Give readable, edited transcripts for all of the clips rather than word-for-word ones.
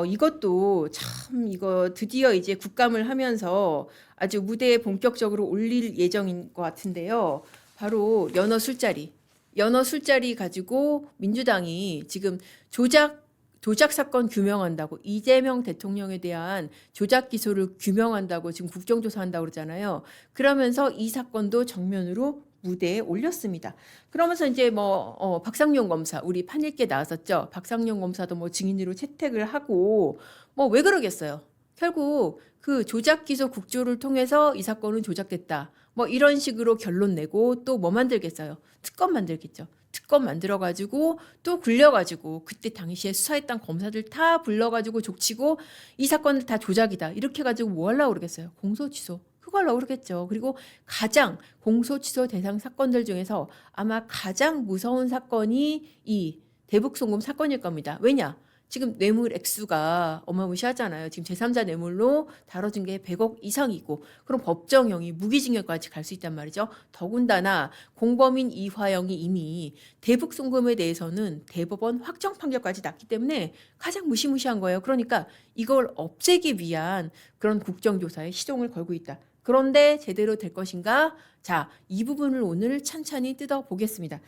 이것도 참 이거 드디어 이제 국감을 하면서 아주 무대에 본격적으로 올릴 예정인 것 같은데요. 바로 연어 술자리 가지고 민주당이 지금 조작 사건 규명한다고 이재명 대통령에 대한 조작 기소를 규명한다고 지금 국정조사한다고 그러잖아요. 그러면서 이 사건도 정면으로 무대에 올렸습니다. 그러면서 이제 박상용 검사 우리 판일께 나왔었죠. 박상용 검사도 뭐 증인으로 채택을 하고 뭐 왜 그러겠어요. 결국 그 조작 기소 국조를 통해서 이 사건은 조작됐다. 뭐 이런 식으로 결론 내고 또 뭐 만들겠어요. 특검 만들겠죠. 특검 만들어가지고 또 굴려가지고 그때 당시에 수사했던 검사들 다 불러가지고 족치고 이 사건을 다 조작이다. 이렇게 해가지고 뭐 하려고 그러겠어요. 공소취소. 그거 하려고 그러겠죠. 그리고 가장 공소취소 대상 사건들 중에서 아마 가장 무서운 사건이 이 대북송금 사건일 겁니다. 왜냐? 지금 뇌물 액수가 어마무시하잖아요. 지금 제3자 뇌물로 다뤄진 게 100억 이상이고 그럼 법정형이 무기징역까지 갈 수 있단 말이죠. 더군다나 공범인 이화영이 이미 대북송금에 대해서는 대법원 확정 판결까지 났기 때문에 가장 무시무시한 거예요. 그러니까 이걸 없애기 위한 그런 국정조사에 시동을 걸고 있다. 그런데 제대로 될 것인가? 자, 이 부분을 오늘 찬찬히 뜯어보겠습니다.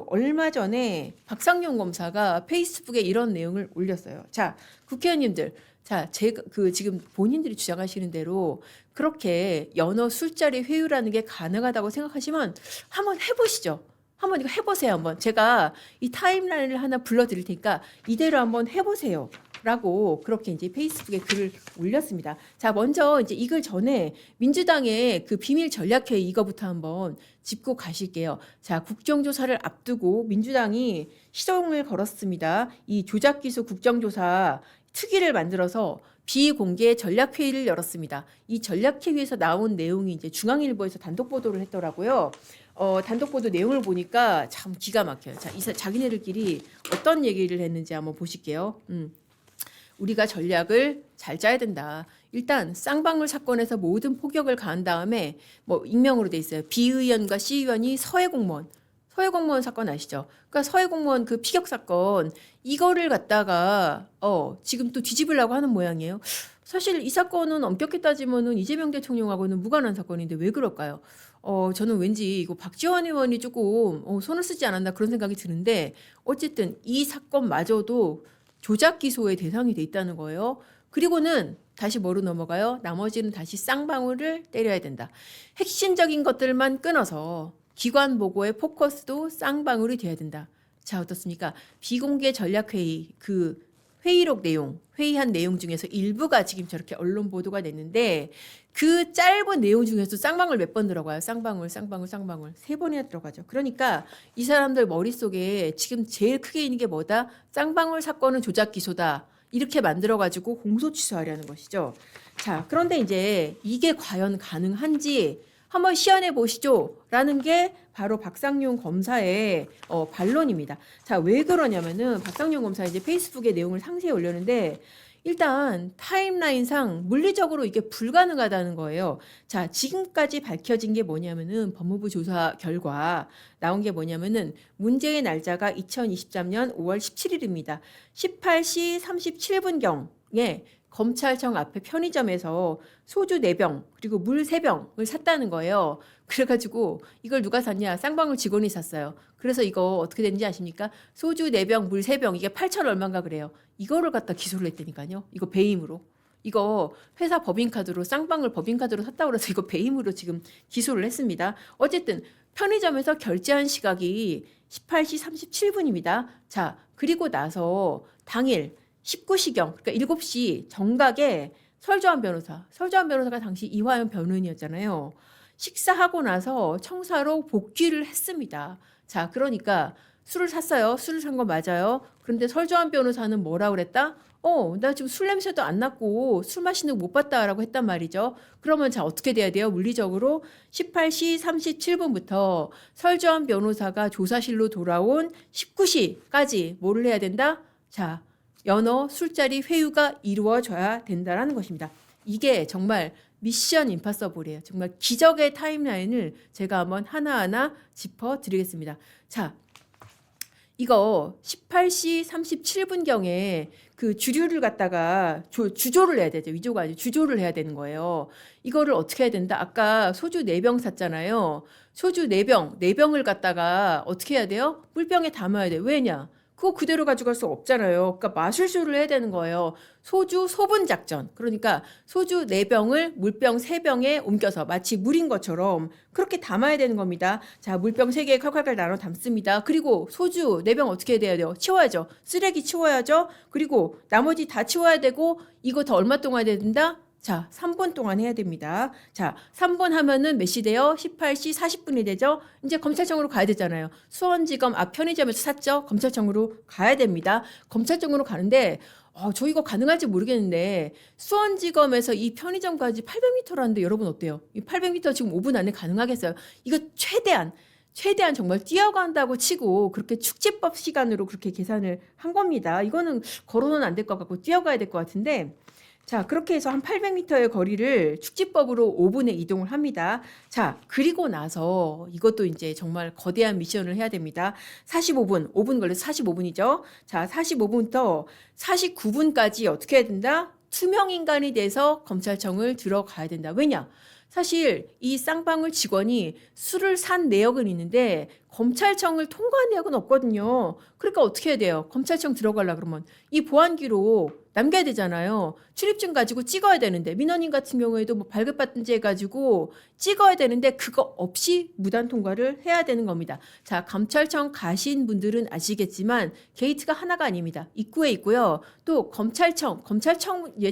얼마 전에 박상용 검사가 페이스북에 이런 내용을 올렸어요. 자, 국회의원님들, 자, 제가 지금 본인들이 주장하시는 대로 그렇게 연어 술자리 회유라는 게 가능하다고 생각하시면 한번 해보시죠. 한번 이거 해보세요. 한번 제가 이 타임라인을 하나 불러드릴 테니까 이대로 한번 해보세요. 라고 그렇게 이제 페이스북에 글을 올렸습니다. 자, 먼저 이제 이걸 전에 민주당의 그 비밀 전략회의 이거부터 한번 짚고 가실게요. 자, 국정조사를 앞두고 민주당이 시동을 걸었습니다. 이 조작기소 국정조사 특위를 만들어서 비공개 전략회의를 열었습니다. 이 전략회의에서 나온 내용이 이제 중앙일보에서 단독 보도를 했더라고요. 단독 보도 내용을 보니까 참 기가 막혀요. 자, 자기네들끼리 어떤 얘기를 했는지 한번 보실게요. 우리가 전략을 잘 짜야 된다. 일단 쌍방울 사건에서 모든 포격을 가한 다음에 뭐 익명으로 돼 있어요. B 의원과 C 의원이 서해 공무원 사건 아시죠? 그러니까 서해 공무원 그 피격 사건 이거를 갖다가 지금 또 뒤집으려고 하는 모양이에요. 사실 이 사건은 엄격히 따지면은 이재명 대통령하고는 무관한 사건인데 왜 그럴까요? 저는 왠지 이거 박지원 의원이 조금 손을 쓰지 않았나 그런 생각이 드는데 어쨌든 이 사건마저도 조작 기소의 대상이 돼 있다는 거예요. 그리고는 다시 뭐로 넘어가요? 나머지는 다시 쌍방울을 때려야 된다. 핵심적인 것들만 끊어서 기관 보고의 포커스도 쌍방울이 돼야 된다. 자, 어떻습니까? 비공개 전략회의 그 회의록 내용, 회의한 내용 중에서 일부가 지금 저렇게 언론 보도가 됐는데 그 짧은 내용 중에서 쌍방울 몇 번 들어가요? 쌍방울. 세 번이나 들어가죠. 그러니까 이 사람들 머릿속에 지금 제일 크게 있는 게 뭐다? 쌍방울 사건은 조작 기소다. 이렇게 만들어가지고 공소 취소하려는 것이죠. 자, 그런데 이제 이게 과연 가능한지 한번 시연해 보시죠. 라는 게 바로 박상용 검사의 반론입니다. 자, 왜 그러냐면은 박상용 검사 이제 페이스북에 내용을 상세히 올렸는데 일단 타임라인상 물리적으로 이게 불가능하다는 거예요. 자, 지금까지 밝혀진 게 뭐냐면은 법무부 조사 결과 나온 게 뭐냐면은 문제의 날짜가 2023년 5월 17일입니다. 18시 37분경에 검찰청 앞에 편의점에서 소주 4병 그리고 물 3병을 샀다는 거예요. 그래가지고 이걸 누가 샀냐? 쌍방울 직원이 샀어요. 그래서 이거 어떻게 됐는지 아십니까? 소주 4병, 물 3병 이게 8천 얼마인가 그래요. 이거를 갖다 기소를 했다니까요. 이거 배임으로. 이거 회사 법인카드로 쌍방울 법인카드로 샀다고 그래서 이거 배임으로 지금 기소를 했습니다. 어쨌든 편의점에서 결제한 시각이 18시 37분입니다. 자, 그리고 나서 당일 19시경 그러니까 7시 정각에 설주환 변호사가 당시 이화연 변호인이었잖아요. 식사하고 나서 청사로 복귀를 했습니다. 자, 그러니까 술을 샀어요. 술을 산 거 맞아요. 그런데 설주환 변호사는 뭐라 그랬다? 나 지금 술 냄새도 안 났고 술 마시는 거 못 봤다라고 했단 말이죠. 그러면 자, 어떻게 돼야 돼요? 물리적으로 18시 37분부터 설주환 변호사가 조사실로 돌아온 19시까지 뭐를 해야 된다? 자, 연어 술자리 회유가 이루어져야 된다라는 것입니다. 이게 정말 미션 임파서블이에요. 정말 기적의 타임라인을 제가 한번 하나하나 짚어드리겠습니다. 자, 이거 18시 37분경에 그 주류를 갖다가 주조를 해야 되죠. 위조가 아니고 주조를 해야 되는 거예요. 이거를 어떻게 해야 된다? 아까 소주 4병 샀잖아요. 소주 4병, 4병을 갖다가 어떻게 해야 돼요? 물병에 담아야 돼요. 왜냐? 그거 그대로 가져갈 수 없잖아요. 그러니까 마술쇼를 해야 되는 거예요. 소주 소분 작전. 그러니까 소주 4병을 물병 3병에 옮겨서 마치 물인 것처럼 그렇게 담아야 되는 겁니다. 자, 물병 3개에 칼칼칼 나눠 담습니다. 그리고 소주 4병 어떻게 해야 돼요? 치워야죠. 쓰레기 치워야죠. 그리고 나머지 다 치워야 되고 이거 더 얼마 동안 해야 된다? 자, 3분 동안 해야 됩니다. 자, 3분 하면은 몇 시 돼요? 18시 40분이 되죠? 이제 검찰청으로 가야 되잖아요. 수원지검 앞 편의점에서 샀죠? 검찰청으로 가야 됩니다. 검찰청으로 가는데, 저 이거 가능할지 모르겠는데, 수원지검에서 이 편의점까지 800m라는데 여러분 어때요? 이 800m 지금 5분 안에 가능하겠어요? 이거 최대한 정말 뛰어간다고 치고 그렇게 축지법 시간으로 그렇게 계산을 한 겁니다. 이거는 걸어서는 안 될 것 같고 뛰어가야 될 것 같은데, 자, 그렇게 해서 한 800m의 거리를 축지법으로 5분에 이동을 합니다. 자, 그리고 나서 이것도 이제 정말 거대한 미션을 해야 됩니다. 45분, 5분 걸려서 45분이죠. 자, 45분부터 49분까지 어떻게 해야 된다? 투명 인간이 돼서 검찰청을 들어가야 된다. 왜냐? 사실 이 쌍방울 직원이 술을 산 내역은 있는데 검찰청을 통과한 내역은 없거든요. 그러니까 어떻게 해야 돼요? 검찰청 들어가려 그러면 이 보안기록 남겨야 되잖아요. 출입증 가지고 찍어야 되는데 민원인 같은 경우에도 뭐 발급받은지 해가지고 찍어야 되는데 그거 없이 무단 통과를 해야 되는 겁니다. 자, 검찰청 가신 분들은 아시겠지만 게이트가 하나가 아닙니다. 입구에 있고요. 또 검찰청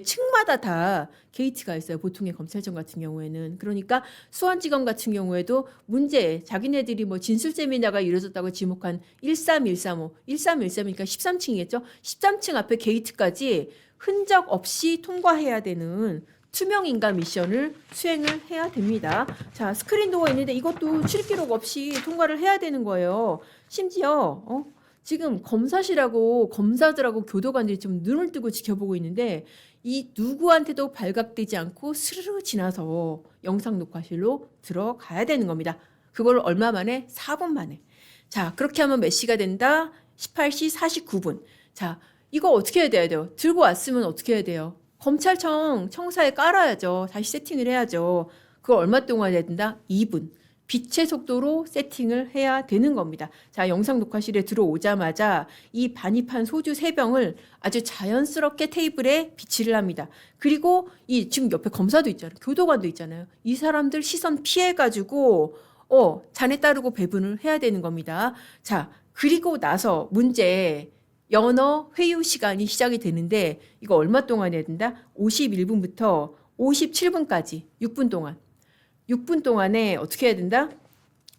층마다 다 게이트가 있어요. 보통의 검찰청 같은 경우에는. 그러니까 수원지검 같은 경우에도 문제 자기네들이 뭐 진술세미나가 이루어졌다고 지목한 13이니까 13층이겠죠. 13층 앞에 게이트까지 흔적 없이 통과해야 되는 투명 인간 미션을 수행을 해야 됩니다. 자, 스크린 도어 있는데 이것도 출입 기록 없이 통과를 해야 되는 거예요. 심지어 지금 검사들하고 교도관들이 좀 눈을 뜨고 지켜보고 있는데 이 누구한테도 발각되지 않고 스르르 지나서 영상 녹화실로 들어가야 되는 겁니다. 그걸 얼마 만에? 4분 만에. 자, 그렇게 하면 몇 시가 된다? 18시 49분. 자, 이거 어떻게 해야 돼요? 들고 왔으면 어떻게 해야 돼요? 검찰청 청사에 깔아야죠. 다시 세팅을 해야죠. 그거 얼마 동안 해야 된다? 2분. 빛의 속도로 세팅을 해야 되는 겁니다. 자, 영상 녹화실에 들어오자마자 이 반입한 소주 3병을 아주 자연스럽게 테이블에 비치를 합니다. 그리고 이 지금 옆에 검사도 있잖아요. 교도관도 있잖아요. 이 사람들 시선 피해가지고 잔에 따르고 배분을 해야 되는 겁니다. 자, 그리고 나서 문제 연어 회유 시간이 시작이 되는데 이거 얼마 동안 해야 된다? 51분부터 57분까지 6분 동안. 6분 동안에 어떻게 해야 된다?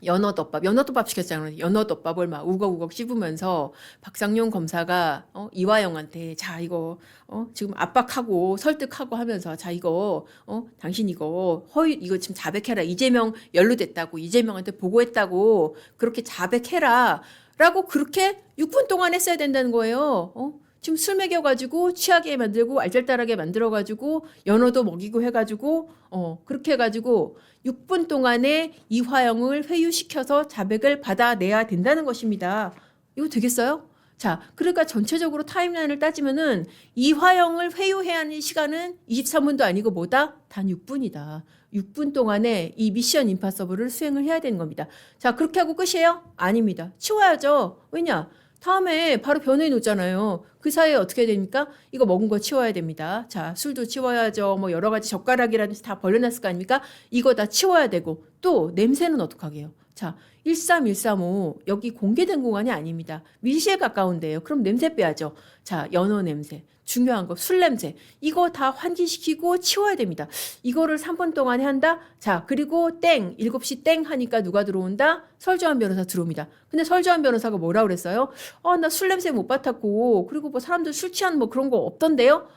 연어덮밥 시켰잖아요. 연어덮밥을 막 우걱우걱 씹으면서 박상용 검사가 이화영한테 자 이거 지금 압박하고 설득하고 하면서 자 이거 당신 이거 이거 지금 자백해라. 이재명 연루됐다고 이재명한테 보고했다고 그렇게 자백해라. 라고 그렇게 6분 동안 했어야 된다는 거예요. 지금 술 먹여가지고 취하게 만들고 알잘딸하게 만들어가지고 연어도 먹이고 해가지고 그렇게 해가지고 6분 동안에 이화영을 회유시켜서 자백을 받아내야 된다는 것입니다. 이거 되겠어요? 자, 그러니까 전체적으로 타임라인을 따지면은 이화영을 회유해야 하는 시간은 23분도 아니고 뭐다? 단 6분이다. 6분 동안에 이 미션 임파서블을 수행을 해야 되는 겁니다. 자, 그렇게 하고 끝이에요? 아닙니다. 치워야죠. 왜냐? 다음에 바로 변호해 놓잖아요. 그 사이에 어떻게 됩니까? 이거 먹은 거 치워야 됩니다. 자, 술도 치워야죠. 뭐 여러 가지 젓가락이라든지 다 벌려놨을 거 아닙니까? 이거 다 치워야 되고 또 냄새는 어떡하게요? 자, 13135 여기 공개된 공간이 아닙니다. 밀실에 가까운데요. 그럼 냄새 빼야죠. 자, 연어 냄새. 중요한 거 술 냄새. 이거 다 환기시키고 치워야 됩니다. 이거를 3분 동안에 한다. 자, 그리고 7시 땡 하니까 누가 들어온다? 설주환 변호사 들어옵니다. 근데 설주환 변호사가 뭐라 그랬어요? 나 술 냄새 못 맡았고 그리고 뭐 사람들 술 취한 뭐 그런 거 없던데요?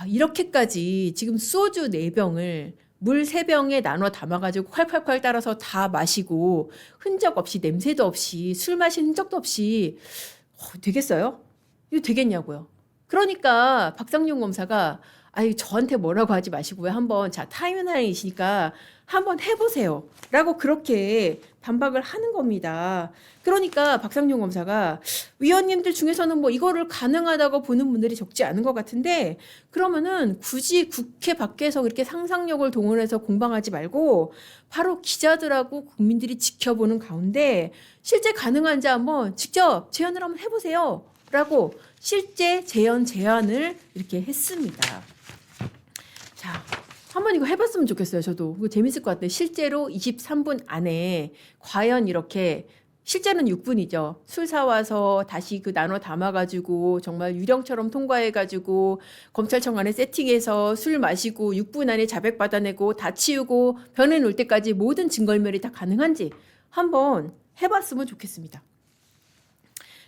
이렇게까지 지금 소주 4병을 물 3병에 나눠 담아가지고 콸콸콸 따라서 다 마시고 흔적 없이 냄새도 없이 술 마신 흔적도 없이 되겠어요? 이거 되겠냐고요. 그러니까 박상용 검사가 아유, 저한테 뭐라고 하지 마시고요. 한번, 자, 타임라인이시니까 한번 해보세요. 라고 그렇게 반박을 하는 겁니다. 그러니까 박상용 검사가 위원님들 중에서는 뭐 이거를 가능하다고 보는 분들이 적지 않은 것 같은데 그러면은 굳이 국회 밖에서 그렇게 상상력을 동원해서 공방하지 말고 바로 기자들하고 국민들이 지켜보는 가운데 실제 가능한지 한번 직접 제안을 한번 해보세요. 라고 실제 제안을 이렇게 했습니다. 자, 한번 이거 해봤으면 좋겠어요. 저도. 이거 재밌을 것 같아요. 실제로 23분 안에 과연 이렇게 실제는 6분이죠. 술 사와서 다시 그 나눠 담아가지고 정말 유령처럼 통과해가지고 검찰청 안에 세팅해서 술 마시고 6분 안에 자백 받아내고 다 치우고 변호인 올 때까지 모든 증거인멸이 다 가능한지 한번 해봤으면 좋겠습니다.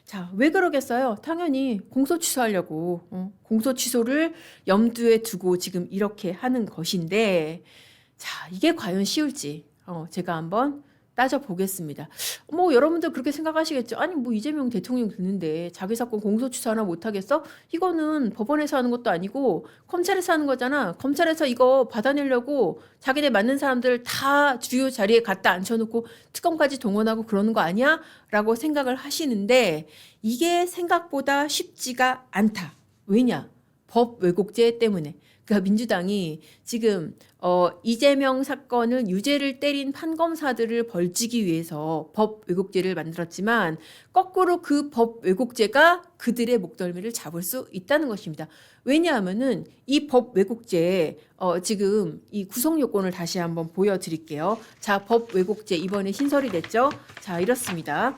자, 왜 그러겠어요? 당연히 공소 취소하려고 공소 취소를 염두에 두고 지금 이렇게 하는 것인데 자, 이게 과연 쉬울지 제가 한번 따져보겠습니다. 뭐 여러분들 그렇게 생각하시겠죠. 아니 뭐 이재명 대통령 듣는데 자기 사건 공소 취소 하나 못하겠어? 이거는 법원에서 하는 것도 아니고 검찰에서 하는 거잖아. 검찰에서 이거 받아내려고 자기네 맞는 사람들 다 주요 자리에 갖다 앉혀놓고 특검까지 동원하고 그러는 거 아니야? 라고 생각을 하시는데 이게 생각보다 쉽지가 않다. 왜냐? 법 왜곡죄 때문에. 그러니까 민주당이 지금 이재명 사건을 유죄를 때린 판검사들을 벌지기 위해서 법 왜곡죄를 만들었지만 거꾸로 그 법 왜곡죄가 그들의 목덜미를 잡을 수 있다는 것입니다. 왜냐하면은 이 법 왜곡죄 지금 이 구성 요건을 다시 한번 보여드릴게요. 자, 법 왜곡죄 이번에 신설이 됐죠. 자, 이렇습니다.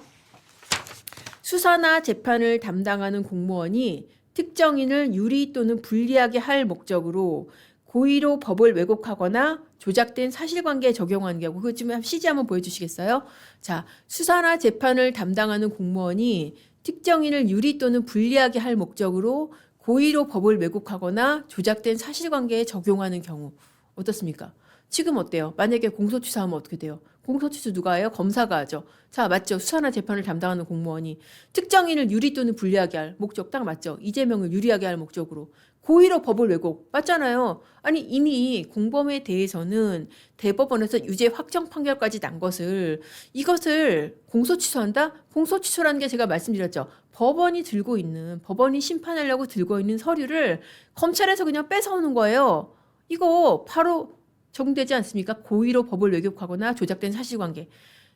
수사나 재판을 담당하는 공무원이 특정인을 유리 또는 불리하게 할 목적으로 고의로 법을 왜곡하거나 조작된 사실관계에 적용하는 경우 그거 좀 CG 한번 보여주시겠어요? 자, 수사나 재판을 담당하는 공무원이 특정인을 유리 또는 불리하게 할 목적으로 고의로 법을 왜곡하거나 조작된 사실관계에 적용하는 경우 어떻습니까? 지금 어때요? 만약에 공소취소하면 어떻게 돼요? 공소취소 누가 해요? 검사가 하죠. 자, 맞죠? 수사나 재판을 담당하는 공무원이 특정인을 유리 또는 불리하게 할 목적 딱 맞죠? 이재명을 유리하게 할 목적으로 고의로 법을 왜곡 맞잖아요. 아니 이미 공범에 대해서는 대법원에서 유죄 확정 판결까지 난 것을 이것을 공소취소한다? 공소취소라는 게 제가 말씀드렸죠. 법원이 심판하려고 들고 있는 서류를 검찰에서 그냥 뺏어오는 거예요. 이거 바로 적용되지 않습니까? 고의로 법을 왜곡하거나 조작된 사실관계.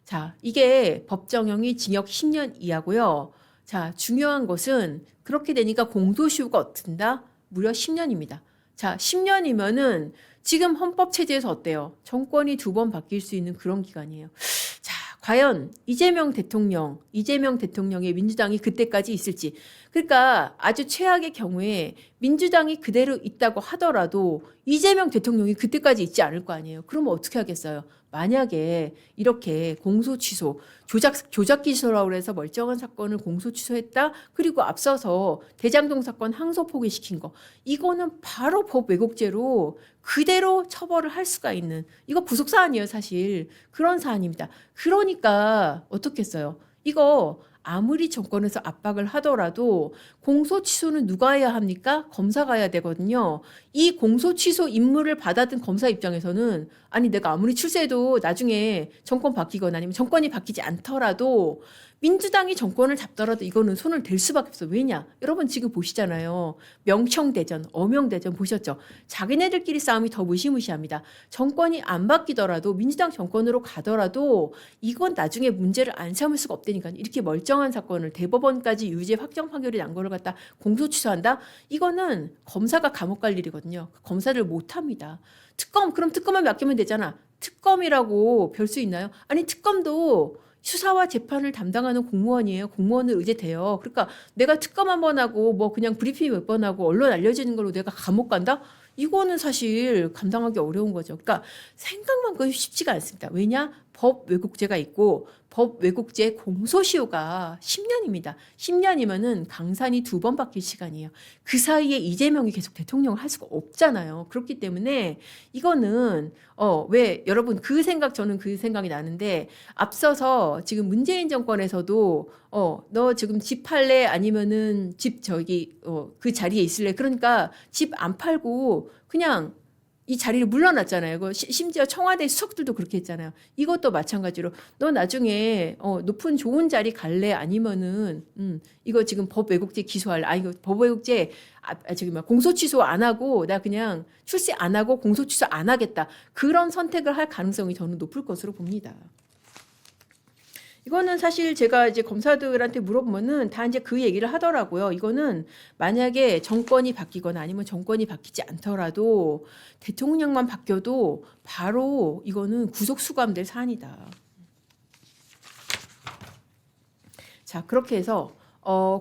자, 이게 법정형이 징역 10년 이하고요. 자, 중요한 것은 그렇게 되니까 공소시효가 어떤다? 무려 10년입니다. 자, 10년이면은 지금 헌법 체제에서 어때요? 정권이 2번 바뀔 수 있는 그런 기간이에요. 자, 과연 이재명 대통령의 민주당이 그때까지 있을지. 그러니까 아주 최악의 경우에 민주당이 그대로 있다고 하더라도 이재명 대통령이 그때까지 있지 않을 거 아니에요. 그러면 어떻게 하겠어요? 만약에 이렇게 공소 취소, 조작 기소라고 해서 멀쩡한 사건을 공소 취소했다. 그리고 앞서서 대장동 사건 항소 포기시킨 거. 이거는 바로 법 왜곡죄로 그대로 처벌을 할 수가 있는 이거 부속 사안이에요, 사실. 그런 사안입니다. 그러니까 어떻겠어요? 이거 아무리 정권에서 압박을 하더라도 공소 취소는 누가 해야 합니까? 검사가 해야 되거든요. 이 공소 취소 임무를 받아든 검사 입장에서는 아니 내가 아무리 출세해도 나중에 정권 바뀌거나 아니면 정권이 바뀌지 않더라도 민주당이 정권을 잡더라도 이거는 손을 댈 수밖에 없어요. 왜냐? 여러분 지금 보시잖아요. 명청대전, 어명대전 보셨죠? 자기네들끼리 싸움이 더 무시무시합니다. 정권이 안 바뀌더라도 민주당 정권으로 가더라도 이건 나중에 문제를 안 삼을 수가 없다니까요. 이렇게 멀쩡한 사건을 대법원까지 유죄 확정 판결이 난 거를 갖다 공소 취소한다? 이거는 검사가 감옥 갈 일이거든요. 검사를 못 합니다. 그럼 특검을 맡기면 되잖아. 특검이라고 별 수 있나요? 아니 특검도 수사와 재판을 담당하는 공무원이에요. 공무원을 의제돼요. 그러니까 내가 특검 한 번 하고 뭐 그냥 브리핑 몇 번 하고 언론 알려지는 걸로 내가 감옥 간다? 이거는 사실 감당하기 어려운 거죠. 그러니까 생각만큼 쉽지가 않습니다. 왜냐? 법 왜곡죄가 있고 법 왜곡죄 공소시효가 10년입니다. 10년이면은 강산이 2번 바뀔 시간이에요. 그 사이에 이재명이 계속 대통령을 할 수가 없잖아요. 그렇기 때문에 이거는 왜 여러분 저는 그 생각이 나는데 앞서서 지금 문재인 정권에서도 너 지금 집 팔래 아니면은 집 그 자리에 있을래? 그러니까 집 안 팔고 그냥 이 자리를 물러났잖아요. 심지어 청와대 수석들도 그렇게 했잖아요. 이것도 마찬가지로 너 나중에 높은 좋은 자리 갈래 아니면은 이거 지금 법 왜곡죄 기소할래? 이거 법 왜곡죄 저기 공소 취소 안 하고 나 그냥 출세 안 하고 공소 취소 안 하겠다. 그런 선택을 할 가능성이 저는 높을 것으로 봅니다. 이거는 사실 제가 이제 검사들한테 물어보면은 다 이제 그 얘기를 하더라고요. 이거는 만약에 정권이 바뀌거나 아니면 정권이 바뀌지 않더라도 대통령만 바뀌어도 바로 이거는 구속 수감될 사안이다. 자, 그렇게 해서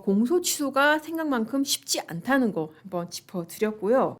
공소 취소가 생각만큼 쉽지 않다는 거 한번 짚어드렸고요.